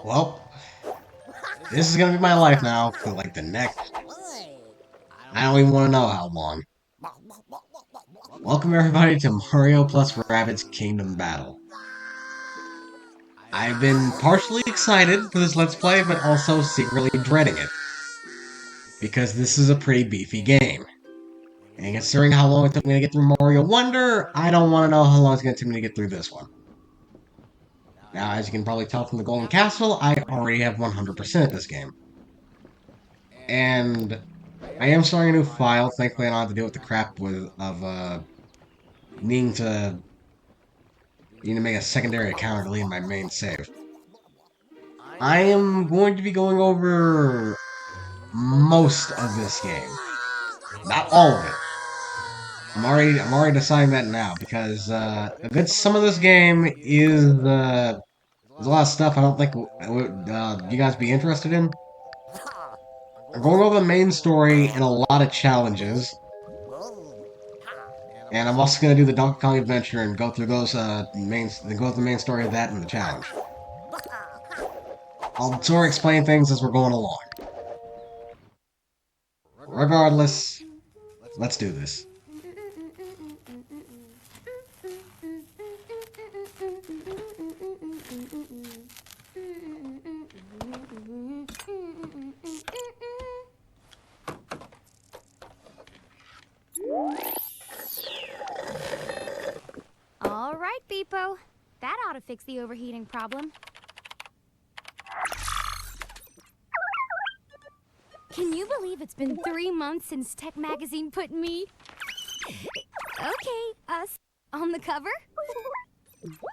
Well, this is gonna be my life now for like the next. I don't even want to know how long. Welcome everybody to Mario plus Rabbids Kingdom Battle. I've been partially excited for this Let's Play, but also secretly dreading it. Because this is a pretty beefy game. And considering how long it took me to get through Mario Wonder, I don't want to know how long it's going to take me to get through this one. Now, as you can probably tell from the Golden Castle, I already have 100% this game. And I am starting a new file. Thankfully, I don't have to deal with the crap of needing to make a secondary account or delete my main save. I am going to be going over most of this game, not all of it. I'm already deciding that now because a good some of this game is there's a lot of stuff I don't think would you guys be interested in. I'm going over the main story and a lot of challenges. And I'm also going to do the Donkey Kong Adventure and go through those go through the main story of that and the challenge. I'll sort of explain things as we're going along. Regardless, let's do this. All right, Beepo. That ought to fix the overheating problem. Can you believe it's been 3 months since Tech Magazine put me... Okay, us on the cover?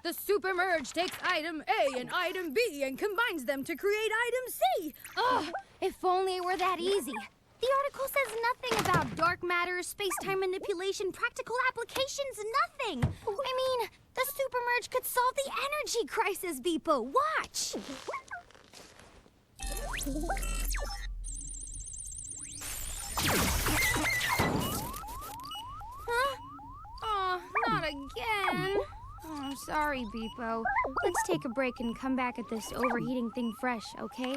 The super merge takes item A and item B and combines them to create item C. Ugh, if only it were that easy. The article says nothing about dark matter, space-time manipulation, practical applications, nothing. I mean, the super merge could solve the energy crisis, Beepo. Watch. Huh? Oh, not again. Oh, I'm sorry, Beepo. Let's take a break and come back at this overheating thing fresh, okay?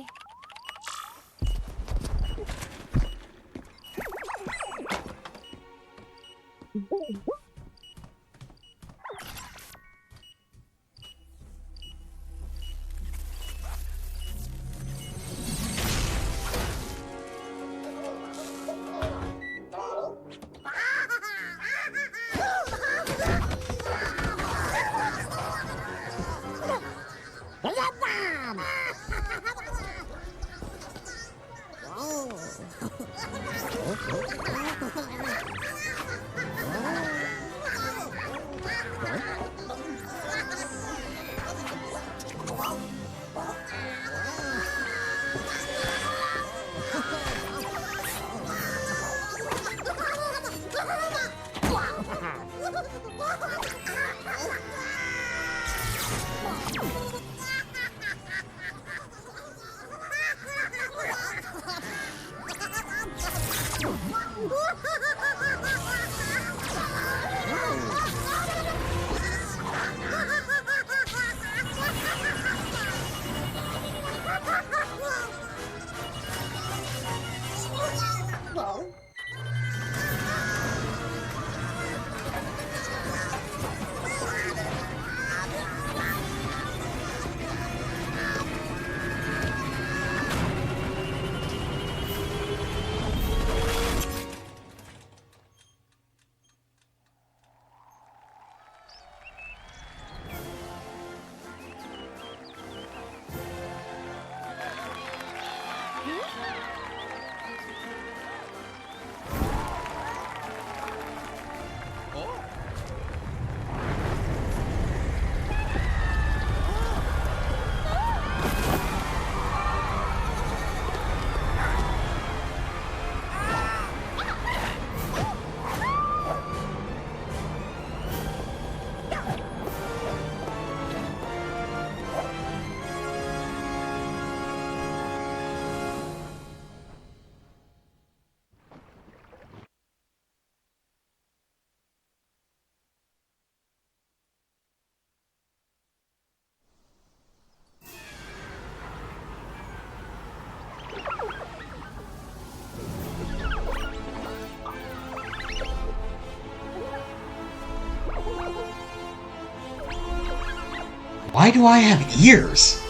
Why do I have ears?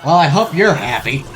Well, I hope you're happy.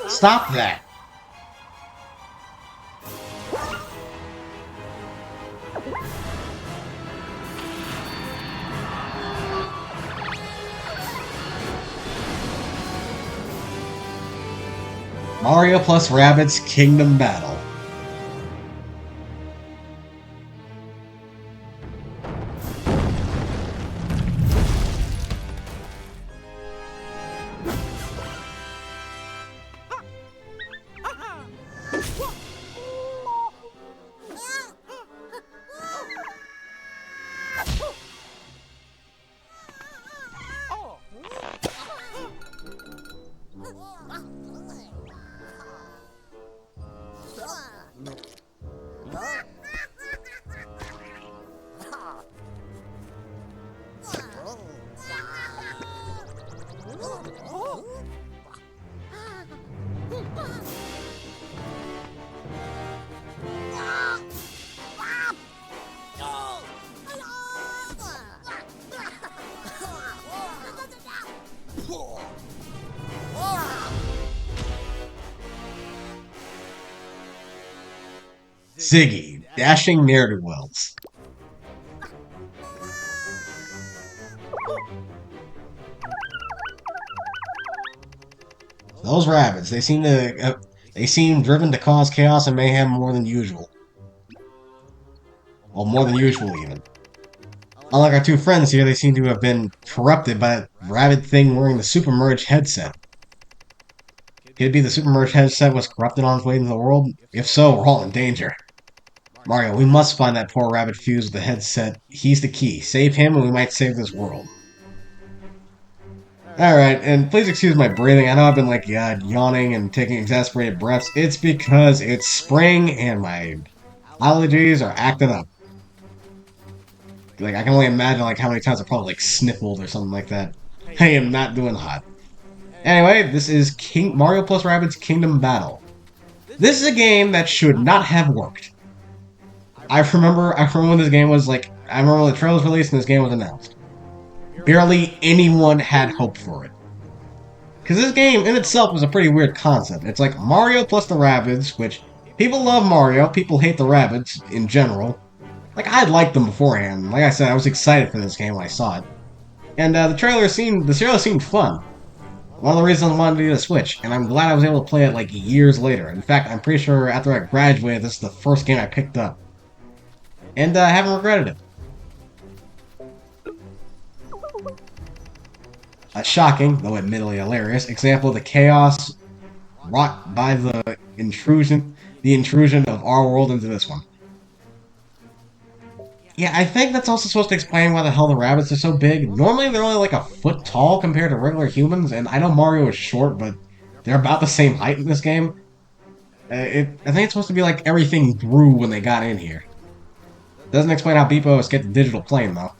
Stop that! Mario plus Rabbids Kingdom Battle. Ziggy, dashing ne'er-do-wells. Those Rabbids, they seem driven to cause chaos and mayhem more than usual. Well, more than usual, even. Unlike our two friends here, they seem to have been corrupted by that rabbit thing wearing the Super Merge headset. Could it be the Super Merge headset was corrupted on its way into the world? If so, we're all in danger. Mario, we must find that poor rabbit fused with the headset. He's the key. Save him and we might save this world. Alright, and please excuse my breathing. I know I've been yawning and taking exasperated breaths. It's because it's spring and my allergies are acting up. I can only imagine how many times I probably sniffled or something like that. I am not doing hot. Anyway, this is Mario plus Rabbids Kingdom Battle. This is a game that should not have worked. I remember when this game was I remember when the trailer was released and this game was announced. Barely anyone had hope for it. Because this game in itself was a pretty weird concept. It's like Mario plus the Rabbids, which people love Mario, people hate the Rabbids in general. I liked them beforehand. Like I said, I was excited for this game when I saw it. And the trailer seemed fun. One of the reasons I wanted to get a Switch, and I'm glad I was able to play it years later. In fact, I'm pretty sure after I graduated, this is the first game I picked up. And I haven't regretted it. A shocking, though admittedly hilarious, example of the chaos wrought by the intrusion of our world into this one. Yeah, I think that's also supposed to explain why the hell the rabbits are so big. Normally they're only a foot tall compared to regular humans, and I know Mario is short, but they're about the same height in this game. I think it's supposed to be everything grew when they got in here. Doesn't explain how Beepos get the digital plane, though.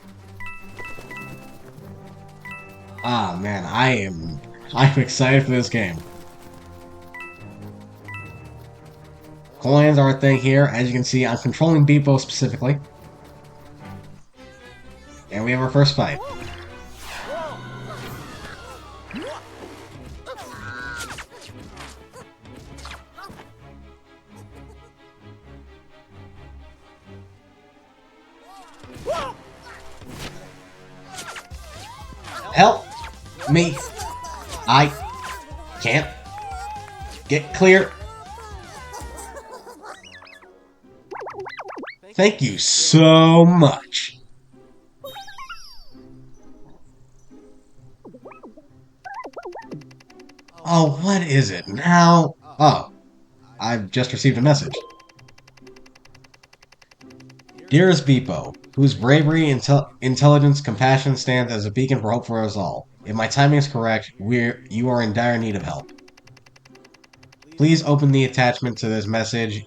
Ah, man, I'm excited for this game. Coins are a thing here. As you can see, I'm controlling Beepo specifically. And we have our first fight. Help me. I can't get clear. Thank you so much. Oh, what is it now? Oh, I've just received a message. Dearest Beepo, whose bravery, intelligence, compassion stands as a beacon for hope for us all. If my timing is correct, you are in dire need of help. Please open the attachment to this message.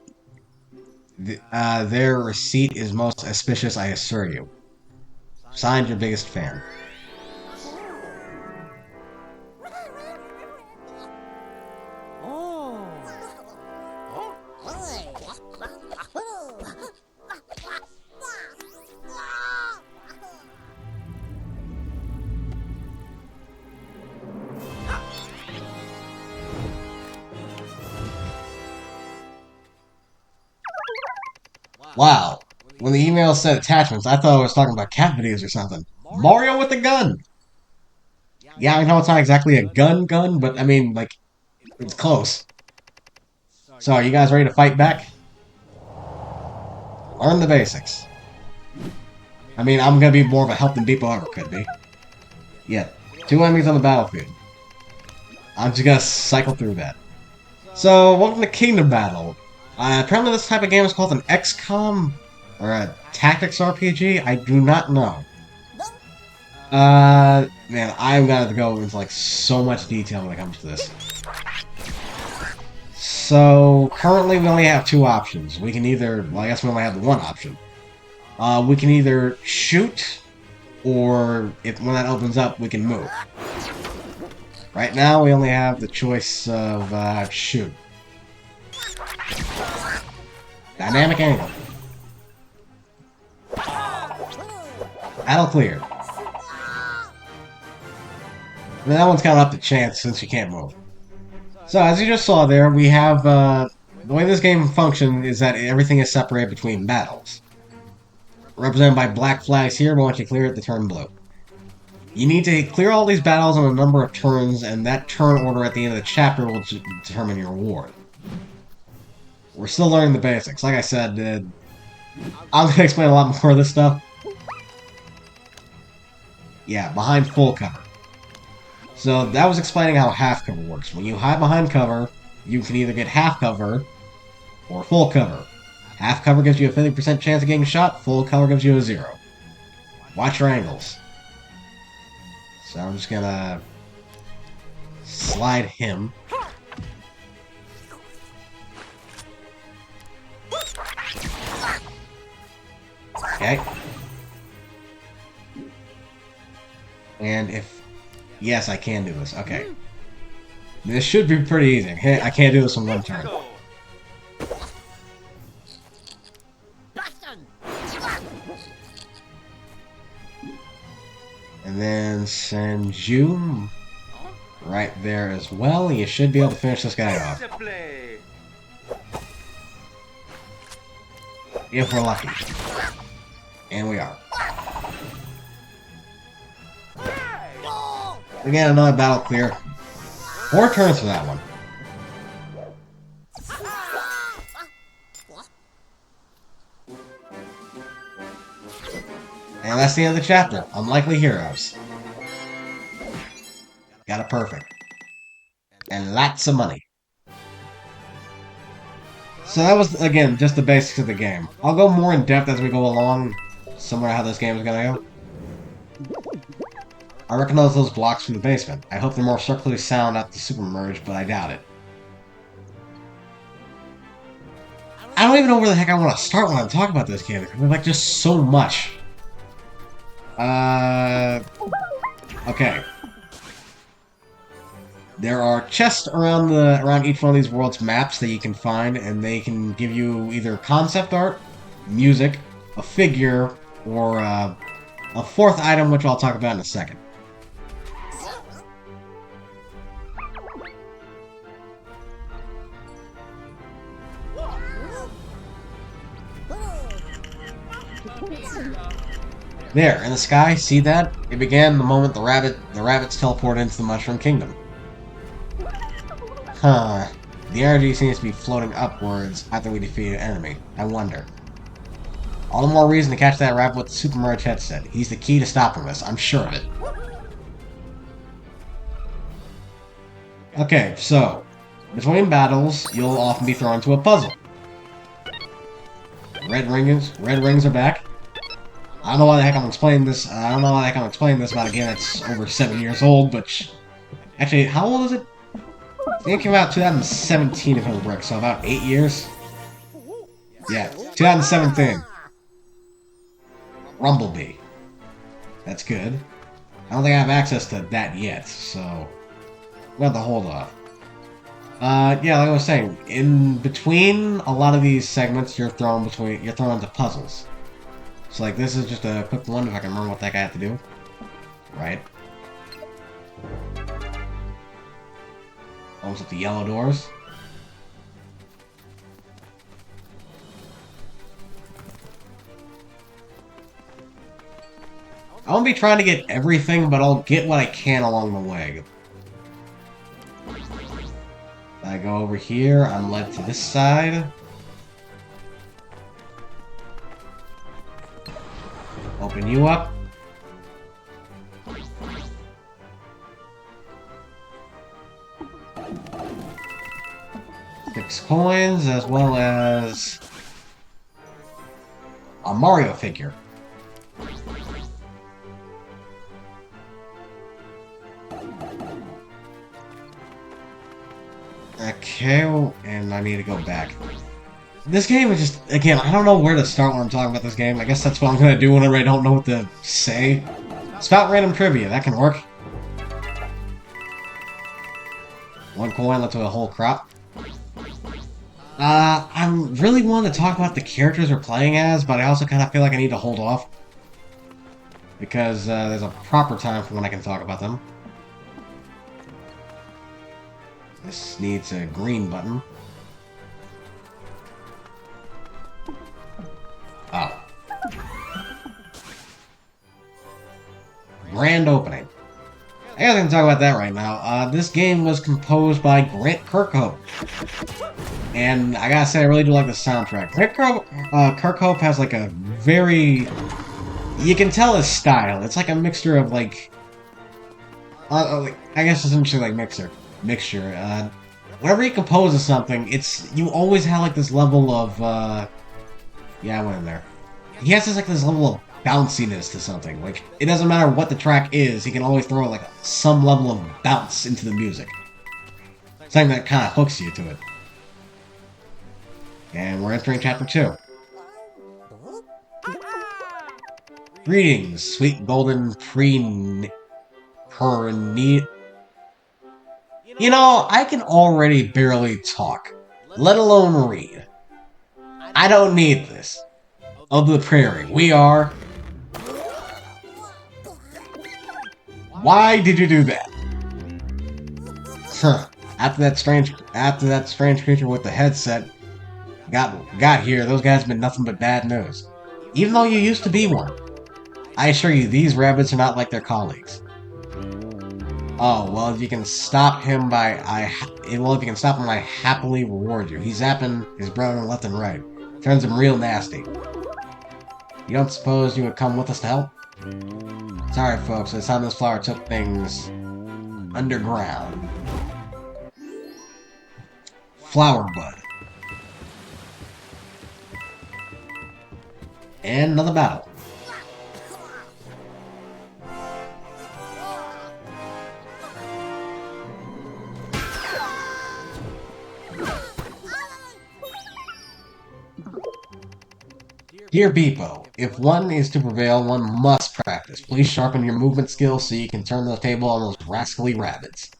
Their receipt is most auspicious, I assure you. Signed, your biggest fan. Wow. When the email said attachments, I thought I was talking about cat videos or something. Mario with a gun! Yeah, I know it's not exactly a gun, but I mean, like, it's close. So, are you guys ready to fight back? Learn the basics. I mean, I'm gonna be more of a help than Beepo ever could be. Yeah, 2 enemies on the battlefield. I'm just gonna cycle through that. So, welcome to Kingdom Battle. Apparently this type of game is called an XCOM, or a tactics RPG, I do not know. Man, I'm gonna have to go into, like, so much detail when it comes to this. So, currently we only have 2 options. We can either, well, I guess we only have the 1 option. We can either shoot, or when that opens up, we can move. Right now, we only have the choice of shoot. Dynamic angle. Battle cleared. I mean, that one's kind of up to chance since you can't move. So, as you just saw there, we have, the way this game functions is that everything is separated between battles. Represented by black flags here, but once you clear it, they turn blue. You need to clear all these battles on a number of turns, and that turn order at the end of the chapter will determine your reward. We're still learning the basics. Like I said, I'm going to explain a lot more of this stuff. Yeah, behind full cover. So that was explaining how half cover works. When you hide behind cover, you can either get half cover or full cover. Half cover gives you a 50% chance of getting shot, full cover gives you a 0. Watch your angles. So I'm just gonna slide him. Okay. And if... Yes, I can do this. Okay. This should be pretty easy. I can't do this in 1 turn. And then send you right there as well. You should be able to finish this guy off. If we're lucky. And we are. Again, another battle clear. 4 turns for that one. And that's the end of the chapter. Unlikely heroes. Got it perfect. And lots of money. So that was, again, just the basics of the game. I'll go more in depth as we go along, similar to how this game is gonna go. I recognize those blocks from the basement. I hope they're more circularly sound at the Super Merge, but I doubt it. I don't even know where the heck I want to start when I'm talking about this game. There's like just so much. Okay. There are chests around each one of these world's maps that you can find, and they can give you either concept art, music, a figure, or a 4th item, which I'll talk about in a second. There, in the sky, see that? It began the moment the rabbits teleported into the Mushroom Kingdom. Huh. The energy seems to be floating upwards after we defeated an enemy. I wonder. All the more reason to catch that rabbit with the Super Merge headset. He's the key to stopping this, I'm sure of it. Okay, so between battles, you'll often be thrown into a puzzle. Red rings are back. I don't know why the heck I'm explaining this. I don't know why the heck I'm explaining this about a game that's over 7 years old, but actually, how old is it? I think it came out 2017 if I'm correct, so about 8 years. Yeah, 2017. Rumblebee. That's good. I don't think I have access to that yet, so we'll have to hold off. Yeah, like I was saying, in between a lot of these segments, you're thrown into puzzles. So like this is just a quick one if I can remember what that guy had to do. Right. Almost at the yellow doors. I won't be trying to get everything, but I'll get what I can along the way. I go over here, I'm led to this side. Open you up. Six coins, as well as a Mario figure. Okay, and I need to go back. This game is just, again, I don't know where to start when I'm talking about this game. I guess that's what I'm going to do whenever I don't know what to say. Spout random trivia, that can work. One coin led to a whole crop. I'm really wanting to talk about the characters we're playing as, but I also kind of feel like I need to hold off. Because there's a proper time for when I can talk about them. This needs a green button. Oh. Grand opening. I gotta talk about that right now. This game was composed by Grant Kirkhope. And I gotta say, I really do like the soundtrack. Kirkhope has like a very... You can tell his style. It's like a mixture of like... I guess it's essentially like mixture. Whenever he composes something, you always have like this level of... Yeah, I went in there. He has this level of bounciness to something. Like, it doesn't matter what the track is, he can always throw like some level of bounce into the music. Something that kind of hooks you to it. And we're entering Chapter 2. Greetings, sweet golden per-need... You know, I can already barely talk, let alone read. I don't need this. Of the prairie, we are... Why did you do that? Huh. After that strange creature with the headset got here, those guys have been nothing but bad news. Even though you used to be one. I assure you, these Rabbids are not like their colleagues. Oh, well, if you can stop him I happily reward you. He's zapping his brother left and right. Turns him real nasty. You don't suppose you would come with us to help? Sorry, folks, it's time this flower took things underground. Flower Bud. And another battle. Dear Beepo, if one is to prevail, one must practice. Please sharpen your movement skills so you can turn the table on those rascally Rabbids.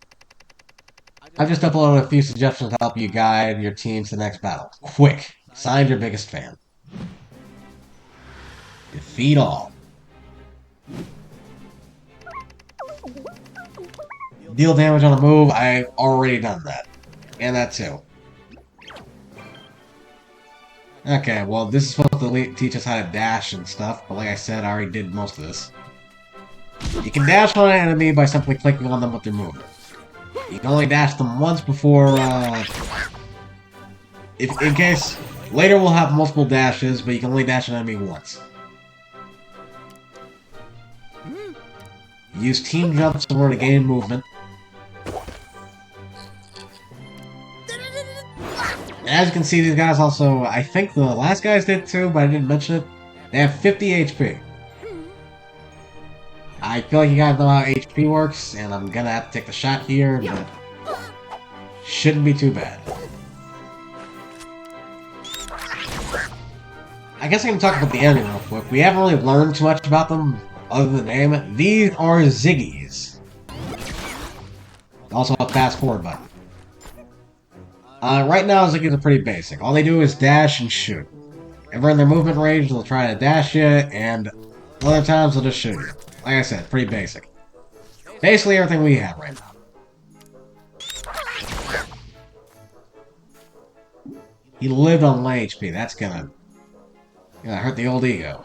I've just uploaded a few suggestions to help you guide your team to the next battle. Quick! Signed, your biggest fan. Defeat all. Deal damage on a move, I've already done that. And that too. Okay, well, this is supposed to teach us how to dash and stuff, but like I said, I already did most of this. You can dash on an enemy by simply clicking on them with your movement. You can only dash them once before, in case... Later we'll have multiple dashes, but you can only dash an enemy once. Use team jumps in order to gain movement. As you can see, these guys also, I think the last guys did too, but I didn't mention it. They have 50 HP. I feel like you guys know how HP works, and I'm gonna have to take the shot here, but shouldn't be too bad. I guess I can talk about the enemy real quick. We haven't really learned too much about them, other than the name. These are Ziggies. Also a fast forward button. Right now, Ziggies are pretty basic. All they do is dash and shoot. If we're in their movement range, they'll try to dash you, and other times they'll just shoot you. Like I said, pretty basic. Basically everything we have right now. He lived on low HP. That's gonna hurt the old ego.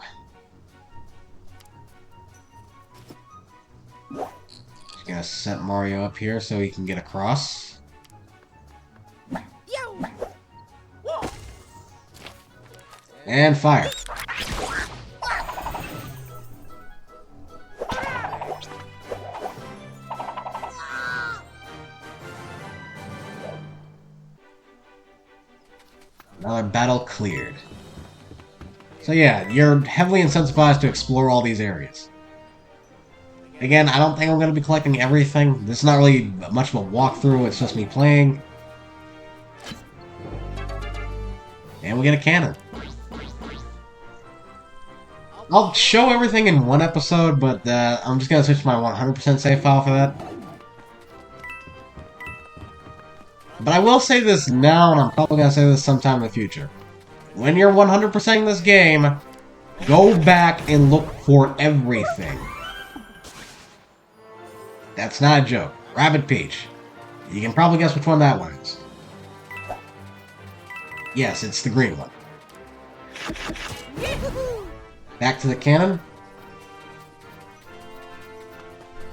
Just gonna set Mario up here so he can get across. And fire. Another battle cleared. So yeah, you're heavily incentivized to explore all these areas. Again, I don't think I'm going to be collecting everything. This is not really much of a walkthrough, it's just me playing. And we get a cannon. I'll show everything in one episode, but I'm just going to switch to my 100% save file for that. But I will say this now, and I'm probably going to say this sometime in the future. When you're 100%ing this game, go back and look for everything. That's not a joke. Rabbid Peach. You can probably guess which one that one is. Yes, it's the green one. Back to the cannon.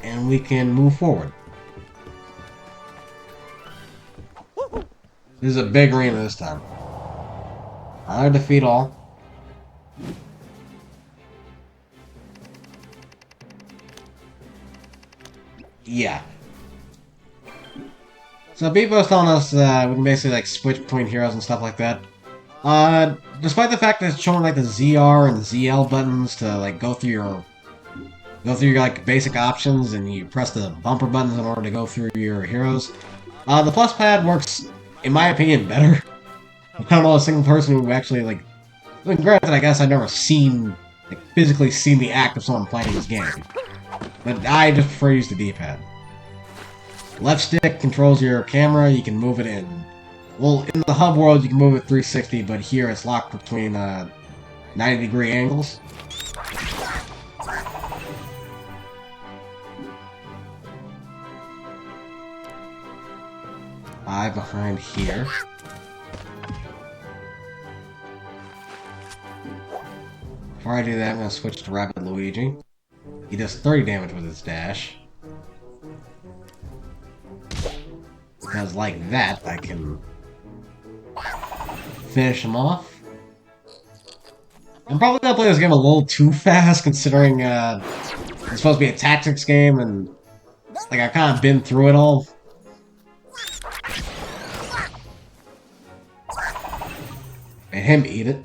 And we can move forward. This is a big arena this time. I'll defeat all. Yeah. So Beepo's telling us we can basically like switch between heroes and stuff like that. Despite the fact that it's showing like the ZR and ZL buttons to like go through your like basic options, and you press the bumper buttons in order to go through your heroes. The plus pad works, in my opinion, better. I don't know a single person who actually like. I mean, granted, I guess I've never physically seen the act of someone playing this game, but I just prefer to use the D-pad. Left stick controls your camera. You can move it in. Well, in the hub world, you can move it 360, but here it's locked between 90-degree angles. Eye behind here. Before I do that, I'm going to switch to Rabbid Luigi. He does 30 damage with his dash. Because like that, I can finish him off. I'm probably going to play this game a little too fast, considering it's supposed to be a tactics game, and like I've kind of been through it all. Made him eat it.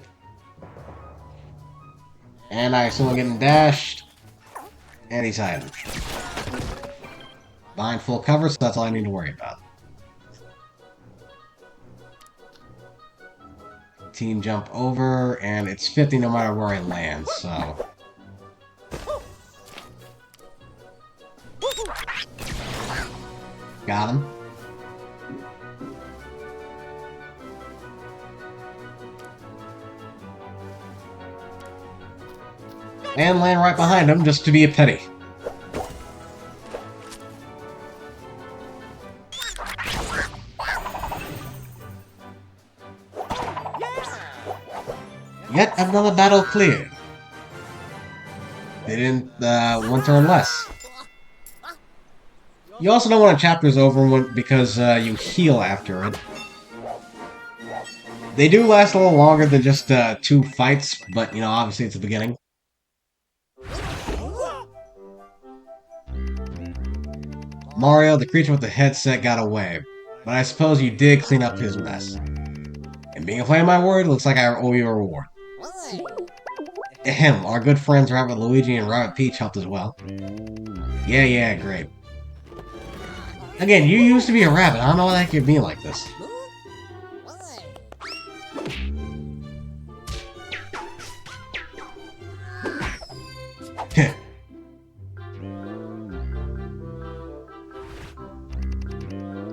And I assume I'm getting dashed. And he's hiding. Behind full cover, so that's all I need to worry about. Team jump over, and it's 50 no matter where I land, so... Got him. And land right behind him, just to be a petty. Yet another battle cleared. They didn't, one turn less. You also know when a chapter's over because you heal after it. They do last a little longer than just 2 fights, but, you know, obviously it's the beginning. Mario, the creature with the headset, got away, but I suppose you did clean up his mess. And being a fan of my word, looks like I owe you a reward. Ahem, our good friends Rabbit Luigi and Rabbit Peach helped as well. Yeah, great. Again, you used to be a rabbit. I don't know why that could be like this.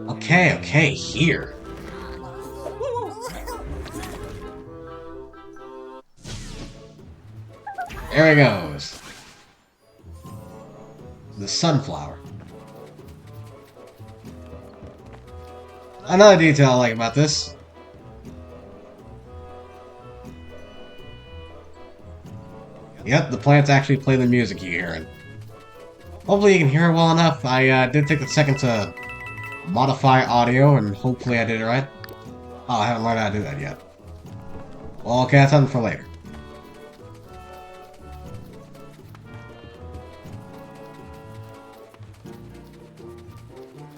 Okay, here. There it goes. The sunflower. Another detail I like about this. Yep, the plants actually play the music you're hearing. Hopefully you can hear it well enough. I did take a second to modify audio, and hopefully I did it right. Oh, I haven't learned how to do that yet. Well, okay, that's something for later.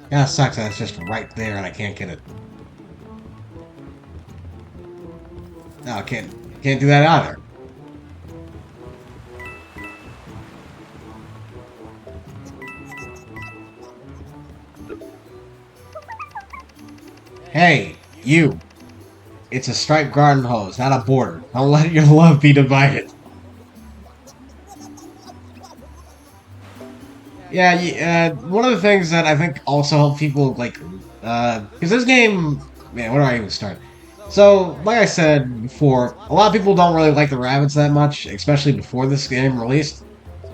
Kinda sucks that it's just right there and I can't get it. No, I can't do that either. Hey, you! It's a striped garden hose, not a border. Don't let your love be divided. Yeah, one of the things that I think also help people, like, because this game, man, where do I even start? So, like I said before, a lot of people don't really like the Rabbids that much, especially before this game released,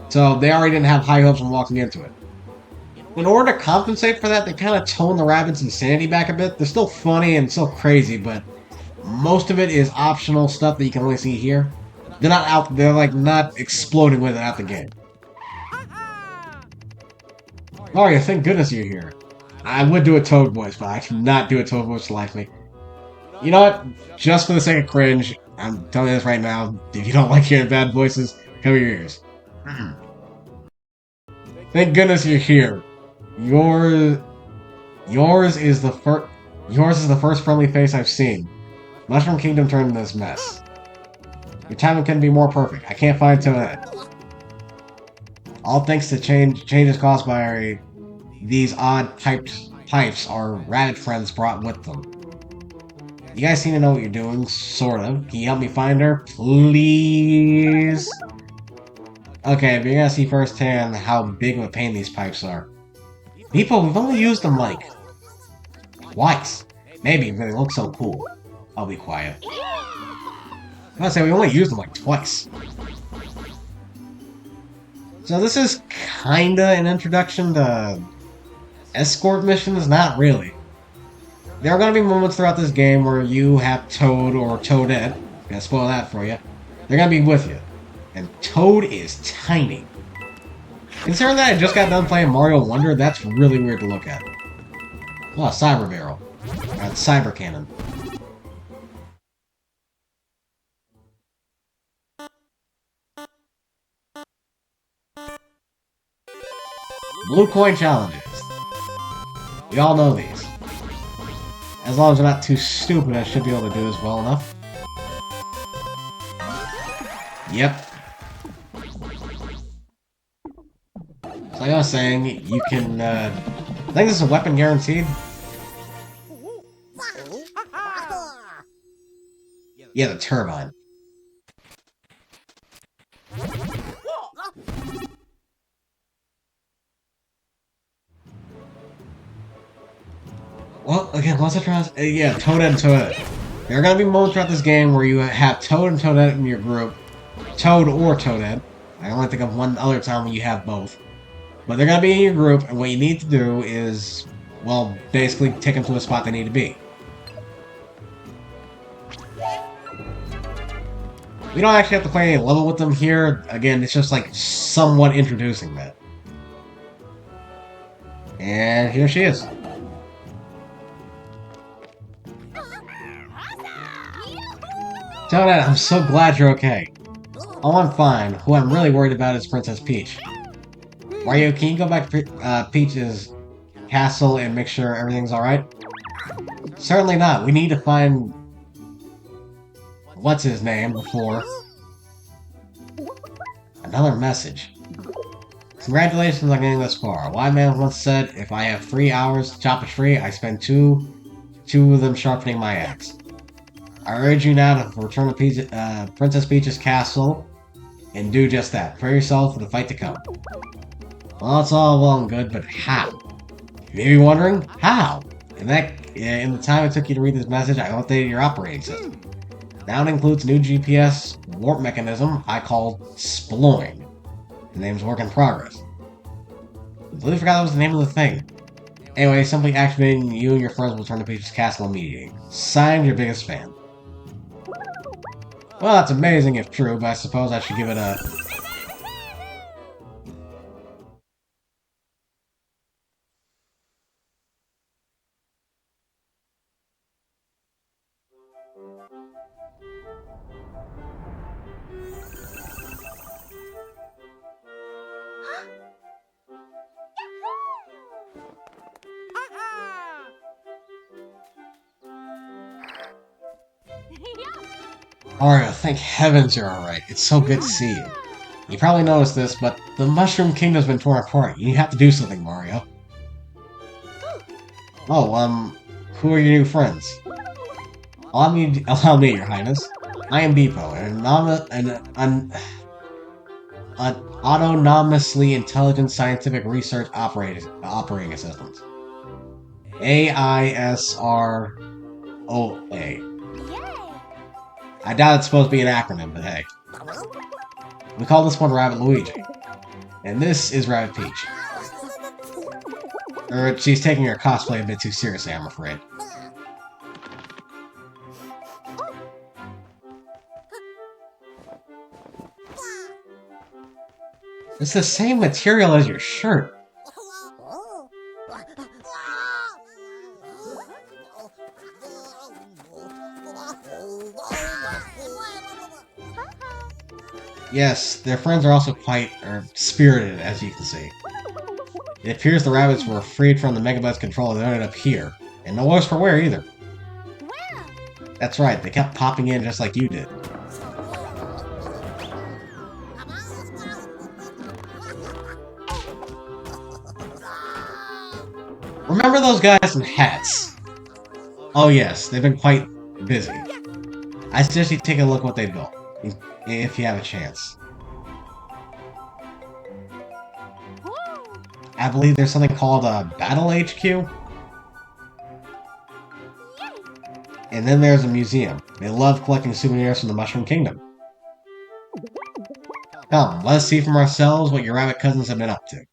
so they already didn't have high hopes when walking into it. In order to compensate for that, they kind of tone the Rabbids' insanity back a bit. They're still funny and still crazy, but most of it is optional stuff that you can only see here. They're like not exploding with it out the game. Mario, thank goodness you're here. I would do a Toad voice, but I cannot do a Toad voice to like me. You know what? Just for the sake of cringe, I'm telling you this right now, if you don't like hearing bad voices, cover your ears. Thank goodness you're here. Yours is the first friendly face I've seen. Mushroom Kingdom turned into this mess. Your timing couldn't be more perfect. I can't find Toadette. All thanks to changes caused by these odd pipes our rabbit friends brought with them. You guys seem to know what you're doing, sort of. Can you help me find her, please? Okay, but you're gonna see firsthand how big of a pain these pipes are. People, we've only used them like twice. Maybe, but they look so cool. I'll be quiet. I'm gonna say we only used them like twice. So this is kinda an introduction to escort missions? Not really. There are gonna be moments throughout this game where you have Toad or Toadette. Gonna spoil that for you. They're gonna be with you. And Toad is tiny. Considering that I just got done playing Mario Wonder, that's really weird to look at. Oh, Cyber Barrel. Cyber Cannon. Blue Coin Challenges. We all know these. As long as they're not too stupid, I should be able to do this well enough. Yep. So like I was saying, you can, I think this is a weapon guaranteed. Yeah, the turbine. Well, again, what's it trying to yeah, Toadette and Toadette. There are gonna be moments throughout this game where you have Toad and Toadette in your group. Toad or Toadette. I only think of one other time when you have both. But they're gonna be in your group, and what you need to do is, well, basically take them to the spot they need to be. We don't actually have to play any level with them here. Again, it's just like somewhat introducing that. And here she is. Toadette, I'm so glad you're okay. Oh, I'm fine. Who I'm really worried about is Princess Peach. Mario, can you go back to Peach's castle and make sure everything's alright? Certainly not. We need to find what's his name before. Another message. Congratulations on getting this far. Wise man once said, if I have 3 hours to chop a tree, I spend two of them sharpening my axe. I urge you now to return to Princess Peach's castle and do just that. Prepare yourself for the fight to come. Well, it's all well and good, but how? You may be wondering, how? In the time it took you to read this message, I updated your operating system. Now it includes a new GPS warp mechanism I call Sploing. The name's work in progress. I completely forgot that was the name of the thing. Anyway, simply activating you and your friends will return to Peach's castle immediately. Signed, your biggest fan. Well, that's amazing if true, but I suppose I should give it a... Mario, thank heavens you're alright. It's so good to see you. You probably noticed this, but the Mushroom Kingdom's been torn apart. You have to do something, Mario. Oh, who are your new friends? Allow me, Your Highness. I am Beepo, an autonomously intelligent scientific research operating assistant. AISROA. I doubt it's supposed to be an acronym, but hey. We call this one Rabbit Luigi. And this is Rabbit Peach. She's taking her cosplay a bit too seriously, I'm afraid. It's the same material as your shirt. Yes, their friends are also quite spirited, as you can see. It appears the rabbits were freed from the Megabuzz control and they ended up here. And no worse for wear either. That's right, they kept popping in just like you did. Remember those guys in hats? Oh yes, they've been quite busy. I suggest you take a look at what they built, if you have a chance. I believe there's something called a Battle HQ. And then there's a museum. They love collecting souvenirs from the Mushroom Kingdom. Come, let's see for ourselves what your rabbit cousins have been up to.